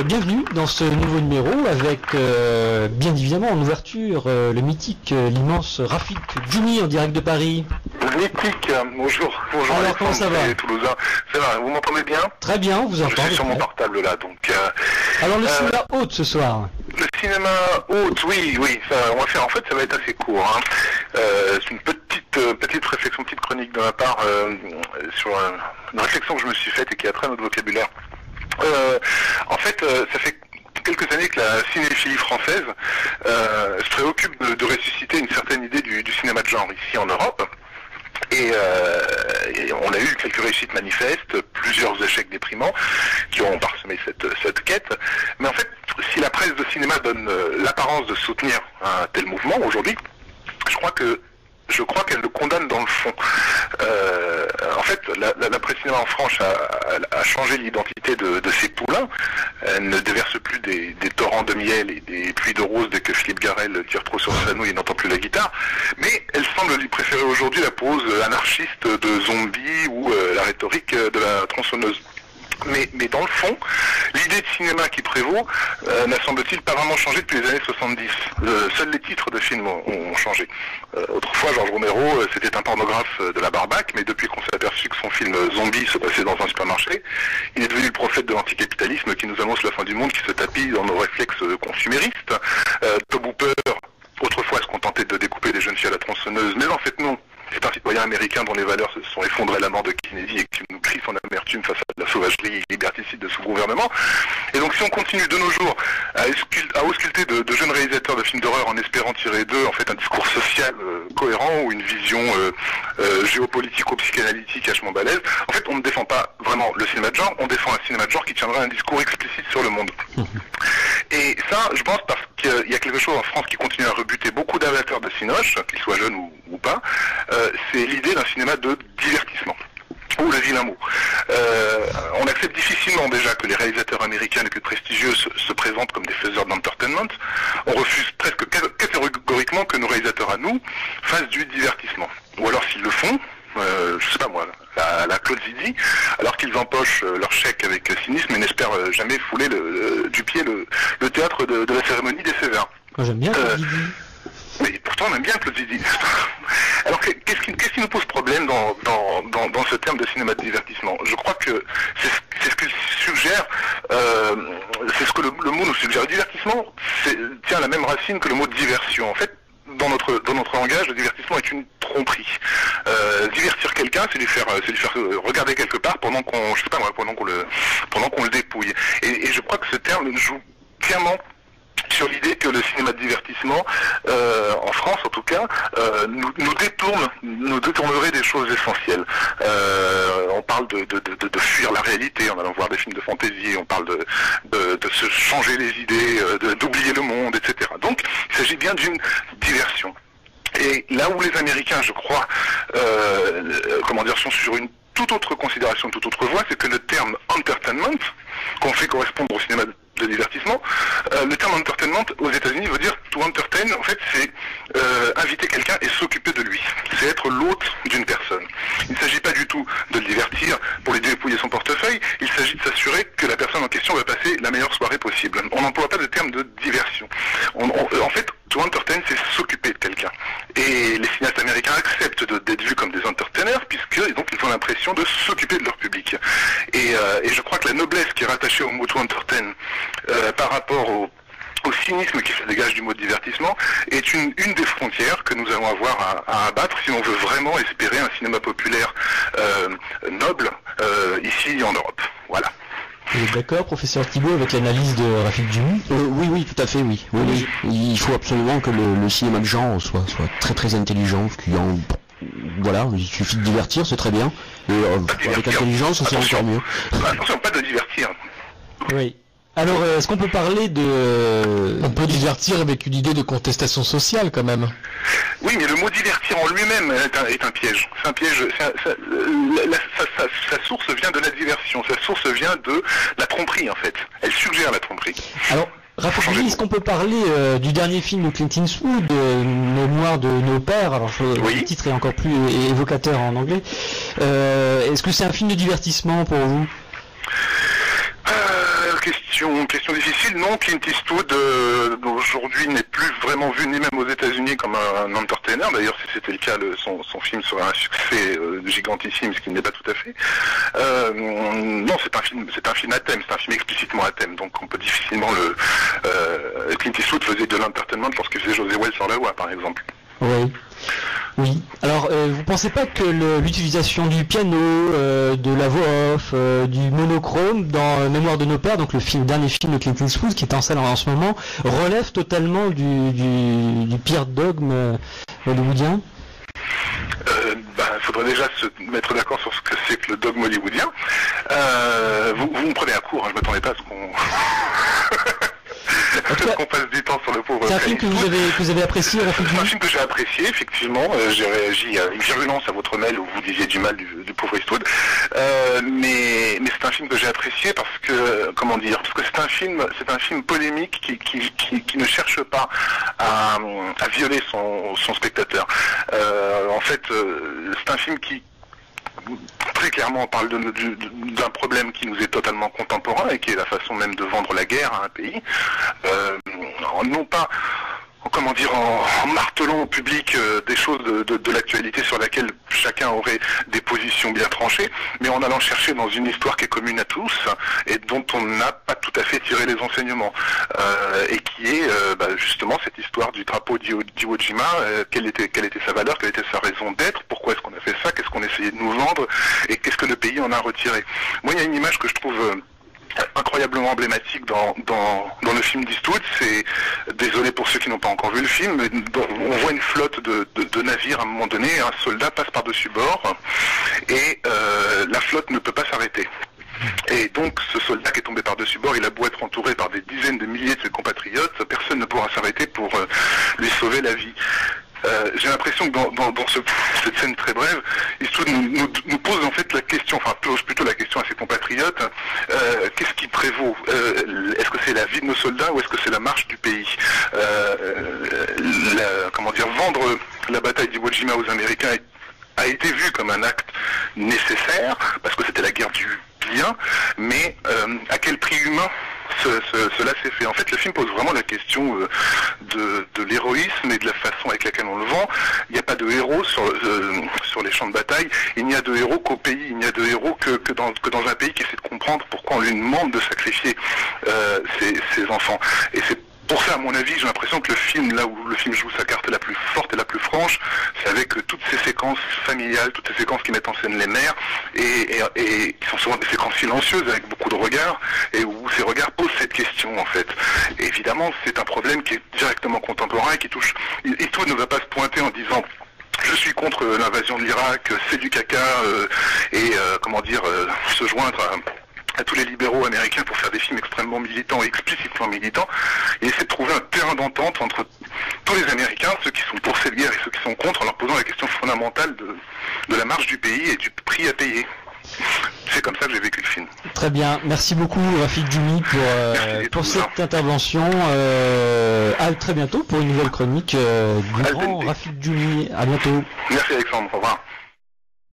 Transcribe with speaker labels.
Speaker 1: bienvenue dans ce nouveau numéro avec, bien évidemment, en ouverture, le mythique, l'immense Rafik Djoumi en direct de Paris.
Speaker 2: Mythique, bonjour.
Speaker 1: Alors, comment ça va?
Speaker 2: Toulousain. Ça va, vous m'entendez bien?
Speaker 1: Très bien, on vous entend.
Speaker 2: Je suis sur mon portable là, donc...
Speaker 1: Alors, le cinéma haute ce soir.
Speaker 2: Le cinéma haute, oui, ça, on va faire, en fait, ça va être assez court. Hein. C'est une petite réflexion, petite chronique de ma part sur une réflexion que je me suis faite et qui a trait à notre vocabulaire. En fait, ça fait quelques années que la cinéphilie française se préoccupe de ressusciter une certaine idée du cinéma de genre ici en Europe. Et on a eu quelques réussites manifestes, plusieurs échecs déprimants qui ont parsemé cette quête. Mais en fait, si la presse de cinéma donne l'apparence de soutenir un tel mouvement aujourd'hui, je crois qu'elle le condamne dans le fond. En fait, la presse cinéma en France a changé l'identité de ses poulains. Elle ne déverse plus des torrents de miel et des pluies de roses dès que Philippe Garrel tire trop sur sa nouille et n'entend plus la guitare. Mais elle semble lui préférer aujourd'hui la pose anarchiste de zombie ou la rhétorique de la tronçonneuse. Mais dans le fond, l'idée de cinéma qui prévaut n'a semble-t-il pas vraiment changé depuis les années 70. Seuls les titres de films ont changé. Autrefois, Georges Romero, c'était un pornographe de la barbaque, mais depuis qu'on s'est aperçu que son film Zombie se passait dans un supermarché, il est devenu le prophète de l'anticapitalisme qui nous annonce la fin du monde, qui se tapit dans nos réflexes consuméristes. Tobe Hooper, autrefois, se contentait de découper des jeunes filles à la tronçonneuse, mais en fait non. C'est un citoyen américain dont les valeurs se sont effondrées à la mort de Kennedy et qui nous crie son amertume face à la sauvagerie liberticide de ce gouvernement. Et donc si on continue de nos jours à ausculter de jeunes réalisateurs de films d'horreur en espérant tirer d'eux en fait un discours social cohérent ou une vision géopolitico-psychanalytique hachement balèze, en fait on ne défend pas vraiment le cinéma de genre, on défend un cinéma de genre qui tiendra un discours explicite sur le monde. Et ça, je pense, parce qu'il y a quelque chose en France qui continue à rebuter beaucoup d'amateurs de cinoche, qu'ils soient jeunes ou pas, c'est l'idée d'un cinéma de divertissement, ou le vilain mot. On accepte difficilement déjà que les réalisateurs américains les plus prestigieux se présentent comme des faiseurs d'entertainment. On refuse presque catégoriquement que nos réalisateurs à nous fassent du divertissement. Ou alors s'ils le font, je sais pas moi, la Claude Zidi, alors qu'ils empochent leur chèque avec cynisme et n'espèrent jamais fouler du pied le théâtre de la cérémonie des Césars.
Speaker 1: Moi j'aime bien Claude Zidi.
Speaker 2: Mais pourtant on aime bien Claude Zidi. Alors qu'est-ce qui nous pose problème dans ce terme de cinéma de divertissement? Je crois que c'est ce que suggère, c'est ce que le mot nous suggère. Le divertissement tient la même racine que le mot diversion. En fait, dans notre langage, le divertissement est une tromperie. Divertir quelqu'un, c'est lui faire regarder quelque part pendant qu'on le dépouille. Et je crois que ce terme joue clairement sur l'idée que le cinéma de divertissement, en France en tout cas, nous détournerait des choses essentielles. On parle de fuir la réalité en allant voir des films de fantaisie, on parle de se changer les idées, d'oublier le monde, etc. Donc il s'agit bien d'une diversion. Et là où les Américains, je crois, sont sur une toute autre considération, toute autre voie, c'est que le terme entertainment, qu'on fait correspondre au cinéma de divertissement, le terme entertainment aux États-Unis veut dire to entertain, en fait c'est inviter quelqu'un et s'occuper de lui. C'est être l'hôte d'une personne. Il ne s'agit pas du tout de le divertir pour lui dépouiller son portefeuille, il s'agit de s'assurer que la personne en question va passer la meilleure soirée possible. On n'emploie pas de terme de diversion. En fait, to entertain, c'est s'occuper de quelqu'un. Et les cinéastes américains acceptent d'être vus comme des entertainers, puisque donc ils ont l'impression de s'occuper de leur public. Et je crois que la noblesse qui est rattachée au mot to entertain par rapport au cynisme qui se dégage du mot de divertissement est une des frontières que nous allons avoir à abattre si on veut vraiment espérer un cinéma populaire noble ici en Europe. Voilà.
Speaker 1: Vous êtes d'accord, professeur Thibault, avec l'analyse de Rafik Djoumi?
Speaker 3: Oui, tout à fait, oui. Il faut absolument que le cinéma de genre soit très très intelligent, voilà, il suffit de divertir, c'est très bien. Et avec intelligence, c'est encore mieux.
Speaker 2: Attention, pas de divertir.
Speaker 1: Oui. Alors, est-ce qu'on peut parler de... On peut divertir avec une idée de contestation sociale, quand même.
Speaker 2: Oui, mais le mot divertir en lui-même est un piège. C'est un piège. Sa source vient de la diversion. Sa source vient de la tromperie, en fait. Elle suggère la tromperie.
Speaker 1: Alors, Raphaël, est-ce qu'on peut parler du dernier film de Clint Eastwood, Mémoire de nos pères? Alors, le titre est encore plus évocateur en anglais. Est-ce que c'est un film de divertissement pour vous?
Speaker 2: Question difficile, non. Clint Eastwood aujourd'hui n'est plus vraiment vu ni même aux États-Unis comme un entertainer. D'ailleurs, si c'était le cas, son film serait un succès gigantissime, ce qui n'est pas tout à fait. Non, c'est un film à thème, c'est un film explicitement à thème. Donc on peut difficilement Clint Eastwood faisait de l'entertainment lorsqu'il faisait José Wells sur la loi, par exemple.
Speaker 1: Oui. Oui. Alors, vous pensez pas que l'utilisation du piano, de la voix off, du monochrome dans Mémoire de nos pères, donc le dernier film de Clint Eastwood qui est en salle en ce moment, relève totalement du pire dogme hollywoodien?
Speaker 2: Il faudrait déjà se mettre d'accord sur ce que c'est que le dogme hollywoodien. Vous me prenez à court, je m'attendais pas à ce qu'on... qu'on passe du temps sur le pauvre.
Speaker 1: C'est un film que vous avez apprécié,
Speaker 2: c'est un film que j'ai apprécié, effectivement. J'ai réagi à une virulence à votre mail où vous disiez du mal du pauvre Eastwood. Mais c'est un film que j'ai apprécié parce que, comment dire, parce que c'est un film polémique qui ne cherche pas à violer son spectateur. En fait, c'est un film qui très clairement parle d'un problème qui nous est totalement contemporain et qui est la façon même de vendre la guerre à un pays. Non pas, comment dire, en martelant au public des choses de l'actualité sur laquelle chacun aurait des positions bien tranchées, mais en allant chercher dans une histoire qui est commune à tous et dont on n'a pas tout à fait tiré les enseignements, et qui est justement cette histoire du drapeau d'Iwo Jima, quelle était sa valeur, quelle était sa raison d'être, pourquoi est-ce qu'on a fait ça, qu'est-ce qu'on essayait de nous vendre et qu'est-ce que le pays en a retiré. Moi, il y a une image que je trouve incroyablement emblématique dans le film d'Eastwood, c'est, désolé pour ceux qui n'ont pas encore vu le film, mais on voit une flotte de navires à un moment donné, un soldat passe par-dessus bord et la flotte ne peut pas s'arrêter. Et donc ce soldat qui est tombé par-dessus bord, il a beau être entouré par des dizaines de milliers de ses compatriotes, personne ne pourra s'arrêter pour lui sauver la vie. J'ai l'impression que dans cette scène très brève, Eastwood nous pose en fait la question, enfin pose plutôt la question à ses compatriotes, qu'est-ce qui prévaut? Est-ce que c'est la vie de nos soldats ou est-ce que c'est la marche du pays? Comment dire, vendre la bataille d'Iwo Jima aux Américains a été vu comme un acte nécessaire, parce que c'était la guerre du bien, mais à quel prix humain cela s'est fait. En fait, le film pose vraiment la question de l'héroïsme et de la façon avec laquelle on le vend. Il n'y a pas de héros sur les champs de bataille. Il n'y a de héros qu'au pays. Il n'y a de héros que dans un pays qui essaie de comprendre pourquoi on lui demande de sacrifier ses enfants. Et c'est pour ça, à mon avis, j'ai l'impression que le film, là où le film joue sa carte la plus forte et la plus franche, c'est avec toutes ces séquences familiales, toutes ces séquences qui mettent en scène les mères, et qui sont souvent des séquences silencieuses avec beaucoup de regards, et où ces regards posent cette question, en fait. Et évidemment, c'est un problème qui est directement contemporain et qui touche... Et tout ne va pas se pointer en disant... Je suis contre l'invasion de l'Irak, c'est du caca, se joindre à tous les libéraux américains pour faire des films extrêmement militants et explicitement militants, et essayer de trouver un terrain d'entente entre tous les Américains, ceux qui sont pour cette guerre et ceux qui sont contre, en leur posant la question fondamentale de la marche du pays et du prix à payer. C'est comme ça que j'ai vécu le film.
Speaker 1: Très bien, merci beaucoup Rafik Djoumi pour cette intervention. À très bientôt pour une nouvelle chronique du grand Rafik Djoumi. À bientôt.
Speaker 2: Merci Alexandre, au revoir.